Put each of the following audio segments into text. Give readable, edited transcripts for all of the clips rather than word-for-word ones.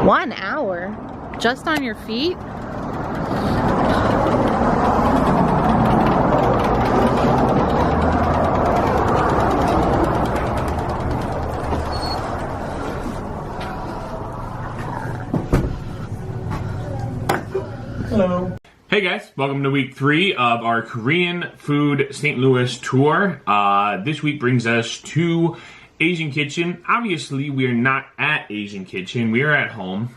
1 hour? Just on your feet? Hello. Hey guys, welcome to week 3 of our Korean food St. Louis tour. This week brings us to Asian Kitchen. Obviously, we are not at Asian Kitchen. We are at home.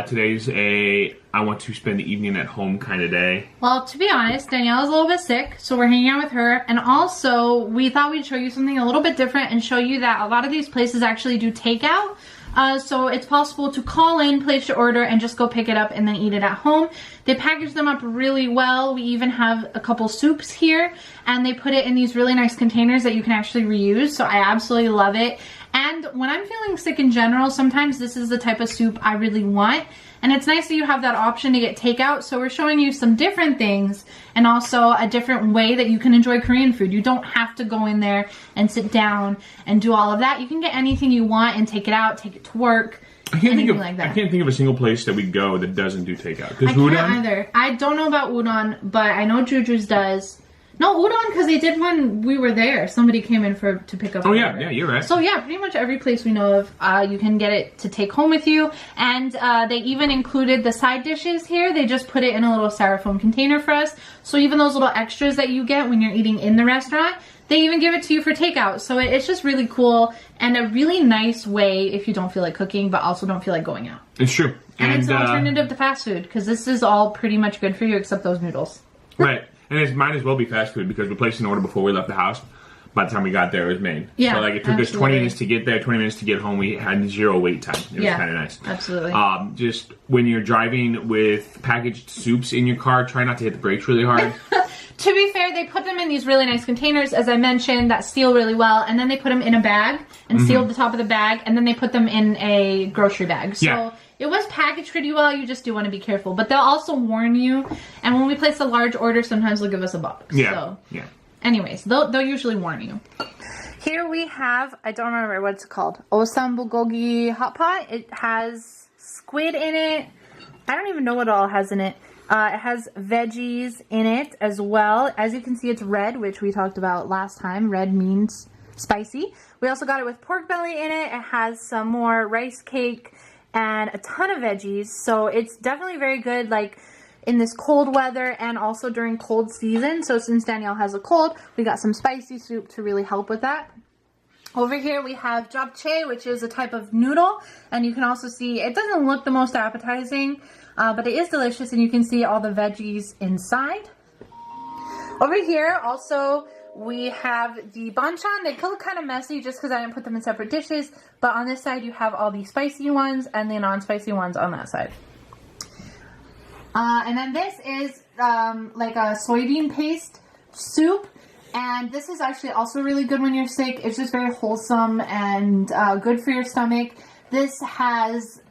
Today's a I want to spend the evening at home kind of day. Well, to be honest, Danielle is a little bit sick, so we're hanging out with her. And also, we thought we'd show you something a little bit different and show you that a lot of these places actually do takeout. So it's possible to call in, place your order, and just go pick it up and then eat it at home. They package them up really well. We even have a couple soups here, and they put it in these really nice containers that you can actually reuse. So I absolutely love it. And when I'm feeling sick in general, sometimes this is the type of soup I really want. And it's nice that you have that option to get takeout. So we're showing you some different things and also a different way that you can enjoy Korean food. You don't have to go in there and sit down and do all of that. You can get anything you want and take it out, take it to work. I can't think of a single place that we go that doesn't do takeout. I can't either. I don't know about Udon, but I know Juju's does. No, Udon, because they did when we were there. Somebody came in to pick up. Oh yeah, yeah, you're right. So yeah, pretty much every place we know of, you can get it to take home with you. And they even included the side dishes here. They just put it in a little styrofoam container for us. So even those little extras that you get when you're eating in the restaurant, they even give it to you for takeout. So it's just really cool and a really nice way if you don't feel like cooking, but also don't feel like going out. It's true. And it's an alternative to fast food, because this is all pretty much good for you except those noodles. Right. And it might as well be fast food because we placed an order before we left the house. By the time we got there, it was made. Yeah, so like it took us 20 minutes to get there, 20 minutes to get home. We had 0 wait time. It was kind of nice. Absolutely. Just when you're driving with packaged soups in your car, try not to hit the brakes really hard. To be fair, they put them in these really nice containers, as I mentioned, that seal really well. And then they put them in a bag and sealed the top of the bag. And then they put them in a grocery bag. So it was packaged pretty well. You just do want to be careful. But they'll also warn you. And when we place a large order, sometimes they'll give us a box. Yeah. So, yeah. Anyways, they'll usually warn you. Here we have, I don't remember what it's called, Osam bulgogi hot pot. It has squid in it. I don't even know what all it has in it. It has veggies in it as well. As you can see, it's red, which we talked about last time. Red means spicy. We also got it with pork belly in it. It has some more rice cake and a ton of veggies. So it's definitely very good, like in this cold weather and also during cold season. So since Danielle has a cold, we got some spicy soup to really help with that. Over here we have chae, which is a type of noodle. And you can also see, it doesn't look the most appetizing, but it is delicious, and you can see all the veggies inside. Over here also we have the banchan. They look kind of messy just because I didn't put them in separate dishes. But on this side you have all the spicy ones and the non-spicy ones on that side. And then this is like a soybean paste soup. And this is actually also really good when you're sick. It's just very wholesome and good for your stomach. This has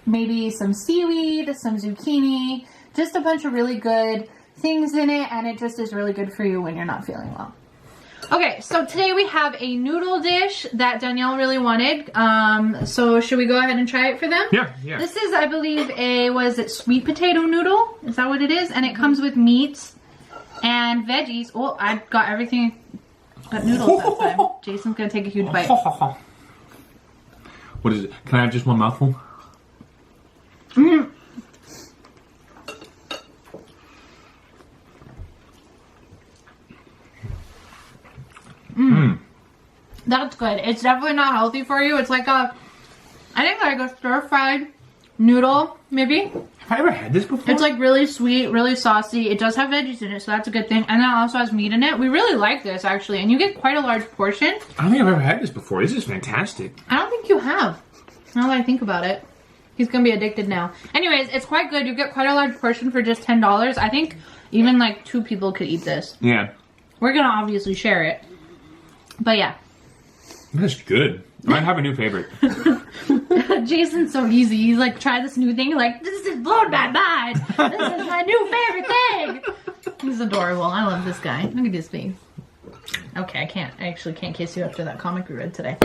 maybe some seaweed, some zucchini, just a bunch of really good things in it. And it just is really good for you when you're not feeling well. Okay, so today we have a noodle dish that Danielle really wanted. So should we go ahead and try it for them? Yeah, yeah. This is, I believe, sweet potato noodle? Is that what it is? And it comes with meat and veggies. Oh, I got everything but noodles that time. Jason's gonna take a huge bite. What is it? Can I have just one mouthful? Mm. That's good. It's definitely not healthy for you. It's like I think like a stir-fried noodle, maybe. Have I ever had this before? It's like really sweet, really saucy. It does have veggies in it, so that's a good thing. And then it also has meat in it. We really like this, actually. And you get quite a large portion. I don't think I've ever had this before. This is fantastic. I don't think you have. Now that I think about it. He's going to be addicted now. Anyways, it's quite good. You get quite a large portion for just $10. I think even like 2 people could eat this. Yeah. We're going to obviously share it. But yeah. That's good. I might have a new favorite. Jason's so easy. He's like, try this new thing. You're like, this is blowing my mind. This is my new favorite thing. He's adorable. I love this guy. Look at his face. Okay, I actually can't kiss you after that comic we read today.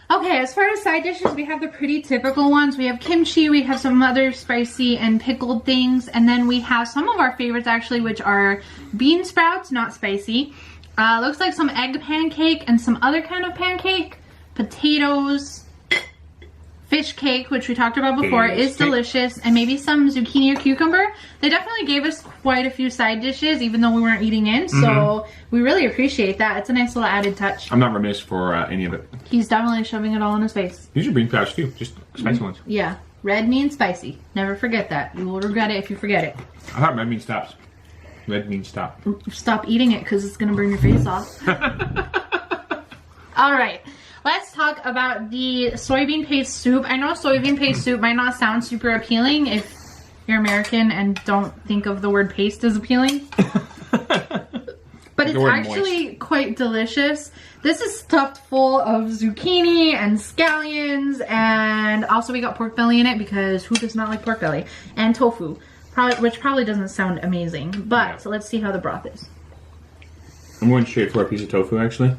Okay, as far as side dishes, we have the pretty typical ones. We have kimchi, we have some other spicy and pickled things, and then we have some of our favorites actually, which are bean sprouts, not spicy. Looks like some egg pancake and some other kind of pancake. Potatoes, fish cake, which we talked about before, is delicious, and maybe some zucchini or cucumber. They definitely gave us quite a few side dishes, even though we weren't eating in, so we really appreciate that. It's a nice little added touch. I'm not remiss for any of it. He's definitely shoving it all in his face. These are bean sprouts too, just spicy ones. Yeah, red means spicy. Never forget that. You will regret it if you forget it. I thought red means stops. Red means stop. Stop eating it because it's going to burn your face off. All right. Let's talk about the soybean paste soup. I know soybean paste soup might not sound super appealing if you're American and don't think of the word paste as appealing. But it's actually quite delicious. This is stuffed full of zucchini and scallions, and also we got pork belly in it because who does not like pork belly? And tofu, which probably doesn't sound amazing. But so let's see how the broth is. I'm going straight for a piece of tofu actually.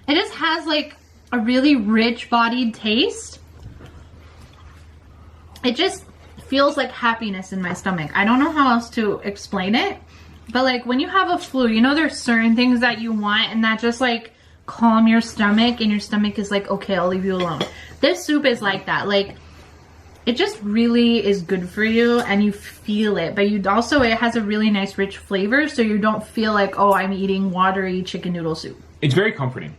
It just has like a really rich bodied taste. It just feels like happiness in my stomach. I don't know how else to explain it, but like when you have a flu, you know there's certain things that you want and that just like calm your stomach, and your stomach is like, okay, I'll leave you alone. This soup is like that. Like it just really is good for you and you feel it, but you also, it has a really nice rich flavor, so you don't feel like, oh, I'm eating watery chicken noodle soup. It's very comforting.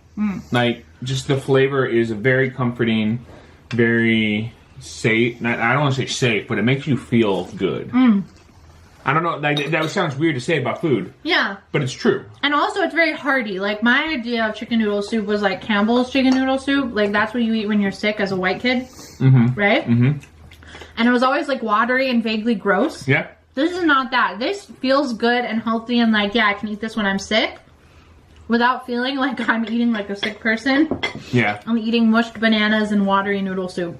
Like, just the flavor is very comforting, very safe. I don't want to say safe, but it makes you feel good. I don't know, like, that sounds weird to say about food. Yeah. But it's true. And also, it's very hearty. Like, my idea of chicken noodle soup was like Campbell's chicken noodle soup. Like, that's what you eat when you're sick as a white kid. Right? And it was always like watery and vaguely gross. Yeah. This is not that. This feels good and healthy and like, yeah, I can eat this when I'm sick. Without feeling like I'm eating like a sick person. Yeah. I'm eating mushed bananas and watery noodle soup.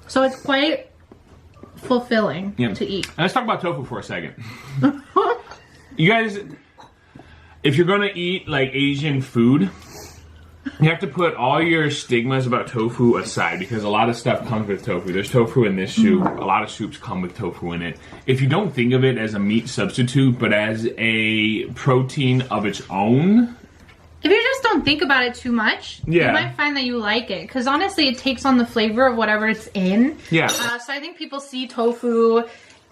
So it's quite fulfilling to eat. And let's talk about tofu for a second. You guys, if you're going to eat like Asian food, you have to put all your stigmas about tofu aside because a lot of stuff comes with tofu. There's tofu in this soup. A lot of soups come with tofu in it. If you don't think of it as a meat substitute, but as a protein of its own... If you just don't think about it too much, you might find that you like it. Because honestly, it takes on the flavor of whatever it's in. Yeah. So I think people see tofu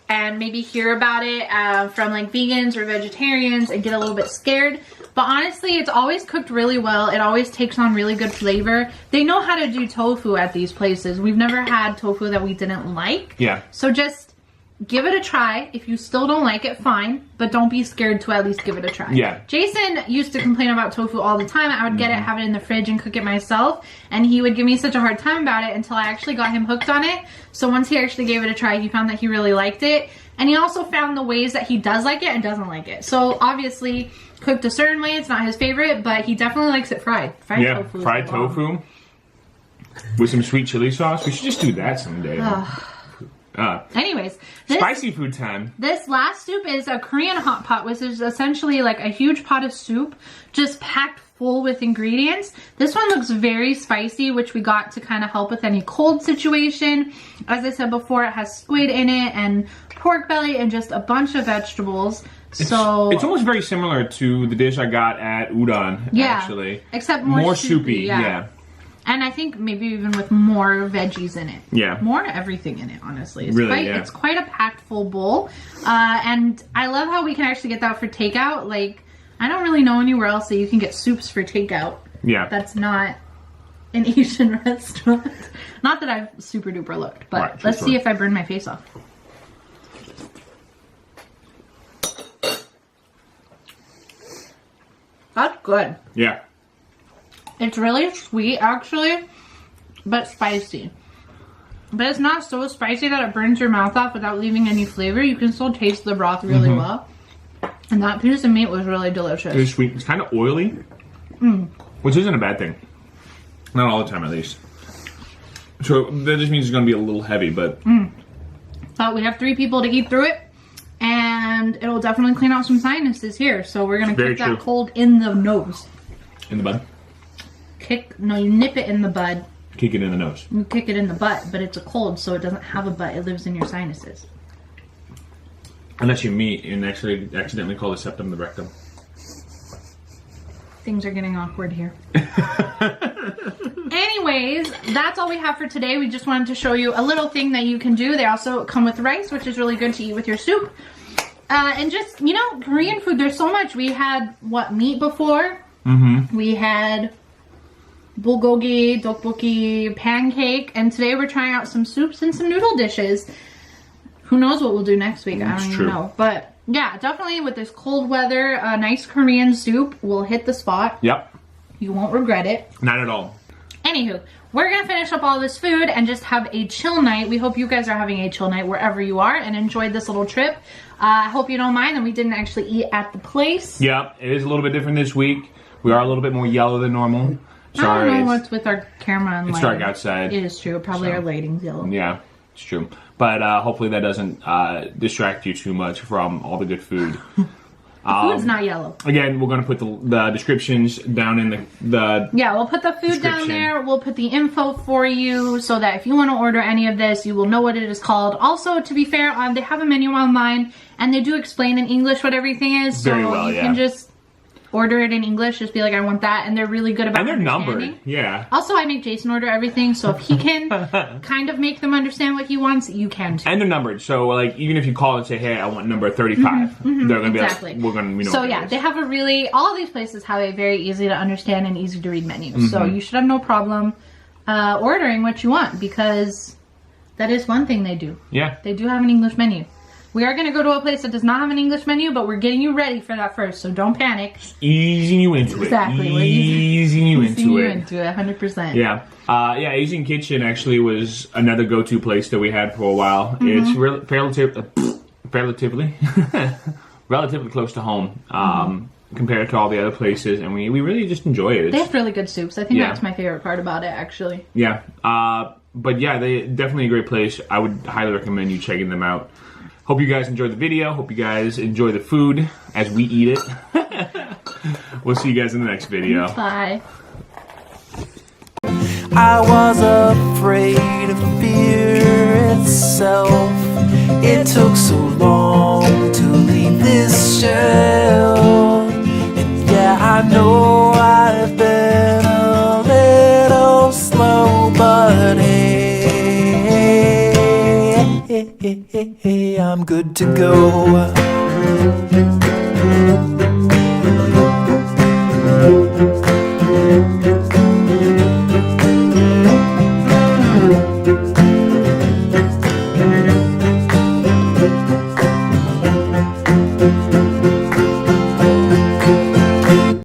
and maybe hear about it from like vegans or vegetarians and get a little bit scared. But honestly, it's always cooked really well. It always takes on really good flavor. They know how to do tofu at these places. We've never had tofu that we didn't like. Yeah. So just... give it a try. If you still don't like it, fine. But don't be scared to at least give it a try. Yeah. Jason used to complain about tofu all the time. I would get it, have it in the fridge, and cook it myself. And he would give me such a hard time about it until I actually got him hooked on it. So once he actually gave it a try, he found that he really liked it. And he also found the ways that he does like it and doesn't like it. So obviously, cooked a certain way, it's not his favorite, but he definitely likes it fried. Fried tofu. Fried tofu with some sweet chili sauce. We should just do that someday. Anyways, spicy food time. This last soup is a Korean hot pot, which is essentially like a huge pot of soup just packed full with ingredients. This one looks very spicy, which we got to kind of help with any cold situation. As I said before, it has squid in it and pork belly and just a bunch of vegetables. It's almost very similar to the dish I got at Udon, actually. Except more soupy. Yeah. And I think maybe even with more veggies in it. Yeah. More everything in it, honestly. It's quite a packed full bowl. And I love how we can actually get that for takeout. Like, I don't really know anywhere else that you can get soups for takeout. Yeah. That's not an Asian restaurant. Not that I've super duper looked, but let's see if I burn my face off. That's good. Yeah. It's really sweet, actually, but spicy. But it's not so spicy that it burns your mouth off without leaving any flavor. You can still taste the broth really well. And that piece of meat was really delicious. It's sweet. It's kind of oily, which isn't a bad thing. Not all the time, at least. So that just means it's going to be a little heavy, but... But we have 3 people to eat through it. And it'll definitely clean out some sinuses here. So we're going to keep that cold in the nose. In the bud. nip it in the bud. Kick it in the nose. You kick it in the butt, but it's a cold, so it doesn't have a butt. It lives in your sinuses. Unless you meet and actually accidentally call the septum the rectum. Things are getting awkward here. Anyways, that's all we have for today. We just wanted to show you a little thing that you can do. They also come with rice, which is really good to eat with your soup. And just, you know, Korean food, there's so much. We had, meat before? Mm-hmm. We had bulgogi, tteokbokki, pancake. And today we're trying out some soups and some noodle dishes. Who knows what we'll do next week? I don't even know. But yeah, definitely with this cold weather, a nice Korean soup will hit the spot. Yep. You won't regret it. Not at all. Anywho, we're going to finish up all this food and just have a chill night. We hope you guys are having a chill night wherever you are and enjoyed this little trip. I hope you don't mind that we didn't actually eat at the place. Yep, it is a little bit different this week. We are a little bit more yellow than normal. Sorry. I don't know what's with our camera and lighting. It's dark outside. It is true. Probably our lighting's yellow. Yeah, it's true. But hopefully that doesn't distract you too much from all the good food. Food's not yellow. Again, we're going to put the descriptions down in the Yeah, we'll put the food down there. We'll put the info for you so that if you want to order any of this, you will know what it is called. Also, to be fair, they have a menu online, and they do explain in English what everything is. Very well, you can just order it in English. Just be like, I want that. And they're really good about And they're numbered, yeah. Also, I make Jason order everything, so if he can kind of make them understand what he wants, you can too. And they're numbered, so like even if you call and say, hey, I want number 35, they're going to be like, we're going to, So yeah, they have all these places have a very easy to understand and easy to read menu. So you should have no problem ordering what you want, because that is one thing they do. Yeah. They do have an English menu. We are going to go to a place that does not have an English menu, but we're getting you ready for that first, so don't panic. Easing you into it. Exactly. We're easing you into it. 100%. Yeah. Yeah, Asian Kitchen actually was another go-to place that we had for a while. It's relatively close to home compared to all the other places, and we really just enjoy it. They have really good soups. I think that's my favorite part about it, actually. Yeah. But yeah, they definitely a great place. I would highly recommend you checking them out. Hope you guys enjoyed the video. Hope you guys enjoy the food as we eat it. We'll see you guys in the next video. Bye. I was afraid of fear itself. It took so long to leave this shell. And yeah, I know I've been a little slow, but hey, I'm good to go.